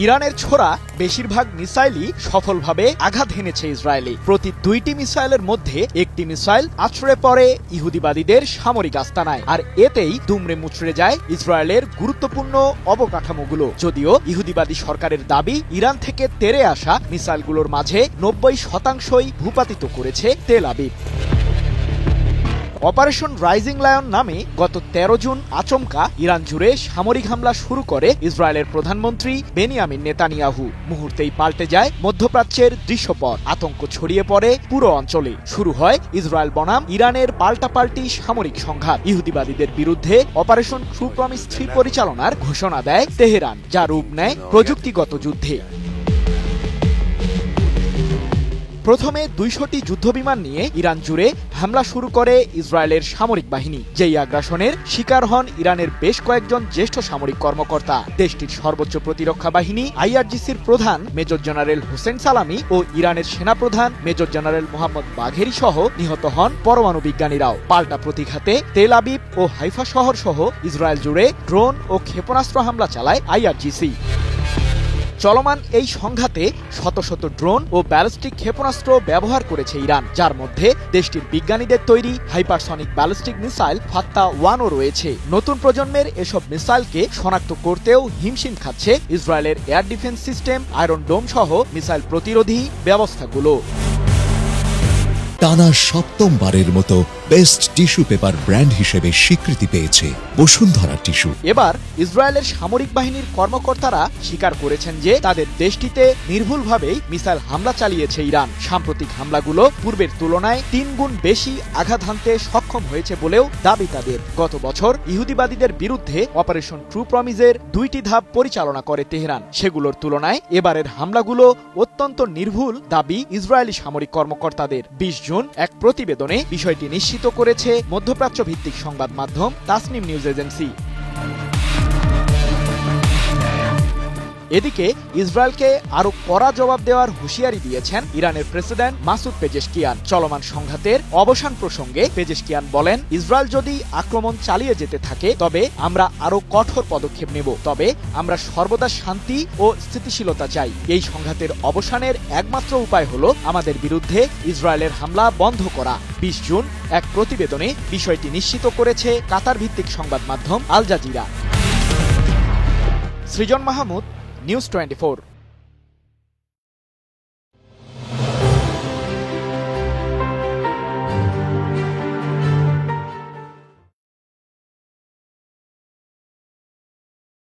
ইরানের ছোড়া বেশিরভাগ মিসাইলই সফলভাবে আঘাত হেনেছে ইসরায়েলে। প্রতি ২টি মিসাইলের মধ্যে একটি মিসাইল আছড়ে পড়ে ইহুদিবাদীদের সামরিক আস্তানায়, আর এতেই দুমড়ে মুচড়ে যায় ইসরায়েলের গুরুত্বপূর্ণ অবকাঠামোগুলো। যদিও ইহুদিবাদী সরকারের দাবি, ইরান থেকে তেড়ে আসা মিসাইলগুলোর মাঝে ৯০% ভূপাতিত করেছে Tel Aviv. Operation rising lion নামে গত ১৩ জুন আচমকা ইরান জুড়ে সামরিক হামলা শুরু করে ইসরায়েলের প্রধানমন্ত্রী বেনিয়ামিন নেতানিয়াহু। মুহূর্তেই পাল্টে যায় মধ্যপ্রাচ্যের দৃশ্যপট, আতঙ্ক ছড়িয়ে পড়ে পুরো অঞ্চলে। শুরু হয় ইসরায়েল বনাম ইরানের পাল্টাপাল্টি সামরিক সংঘাত। ইহুদিবাদীদের বিরুদ্ধে অপারেশন ট্রু প্রমিস ৩ পরিচালনার ঘোষণা দেয় তেহরান, যা রূপ নেয় প্রযুক্তিগত যুদ্ধে। প্রথমে ২০০টি যুদ্ধবিমান নিয়ে ইরান জুড়ে হামলা শুরু করে ইসরায়েলের সামরিক বাহিনী। যেই আগ্রাসনের শিকার হন ইরানের বেশ কয়েকজন জ্যেষ্ঠ সামরিক কর্মকর্তা। দেশটির সর্বোচ্চ প্রতিরক্ষা বাহিনী আইআরজিসির প্রধান মেজর জেনারেল হোসেন সালামি ও ইরানের সেনাপ্রধান মেজর জেনারেল মোহাম্মদ বাঘেরি সহ নিহত হন পরমাণু বিজ্ঞানীরাও। পাল্টা প্রতিঘাতে তেল আবিব ও হাইফা শহর সহ ইসরায়েল জুড়ে ড্রোন ও ক্ষেপণাস্ত্র হামলা চালায় আইআরজিসি। চলমান এই সংঘাতে শত শত ড্রোন ও ব্যালিস্টিক ক্ষেপণাস্ত্র ব্যবহার করেছে ইরান, যার মধ্যে দেশটির বিজ্ঞানীদের তৈরি হাইপারসনিক ব্যালিস্টিক মিসাইল ফাত্তা-1ও রয়েছে। নতুন প্রজন্মের এসব মিসাইলকে শনাক্ত করতেও হিমশিম খাচ্ছে ইসরায়েলের এয়ার ডিফেন্স সিস্টেম, আয়রন ডোম সহ মিসাইল প্রতিরোধী ব্যবস্থাগুলো। টানা সপ্তমবারের মতো বেস্ট টিস্যু পেপার ব্র্যান্ড হিসেবে স্বীকৃতি পেয়েছে বসুন্ধরা টিস্যু। এবার ইসরায়েলের সামরিক বাহিনীর কর্মকর্তারা স্বীকার করেছেন যে তাদের দেশটিতে নির্ভুলভাবেই মিসাইল হামলা চালিয়েছে ইরান। সাম্প্রতিক হামলাগুলো পূর্বের তুলনায় ৩ গুণ বেশি আঘাত হানতে সক্ষম হয়েছে বলেও দাবি তাদের। গত বছর ইহুদিবাদীদের বিরুদ্ধে অপারেশন ট্রু প্রমিসের ২টি ধাপ পরিচালনা করে তেহরান। সেগুলোর তুলনায় এবারের হামলাগুলো অত্যন্ত নির্ভুল দাবি ইসরায়েলি সামরিক কর্মকর্তাদের। ২০ জুন এক প্রতিবেদনে বিষয়টি নিশ্চিত করেছে মধ্যপ্রাচ্য ভিত্তিক সংবাদ মাধ্যম তাসনিম নিউজ এজেন্সি। এদিকে ইসরায়েলকে আরো কড়া জবাব দেওয়ার হুঁশিয়ারি দিয়েছেন ইরানের প্রেসিডেন্ট মাসুদ পেজেশকিয়ান। চলমান সংঘাতের অবসান প্রসঙ্গে পেজেশকিয়ান বলেন, ইসরায়েল যদি আক্রমণ চালিয়ে যেতে থাকে তবে আমরা আরো কঠোর পদক্ষেপ নেব, তবে আমরা সর্বদা শান্তি ও স্থিতিশীলতা চাই। এই সংঘাতের অবসানের একমাত্র উপায় হলো আমাদের বিরুদ্ধে ইসরায়েলের হামলা বন্ধ করা। ২০ জুন এক প্রতিবেদনে বিষয়টি নিশ্চিত করেছে কাতার ভিত্তিক সংবাদ মাধ্যম আল জাজিরা। সৃজন মাহমুদ, নিউজ 24।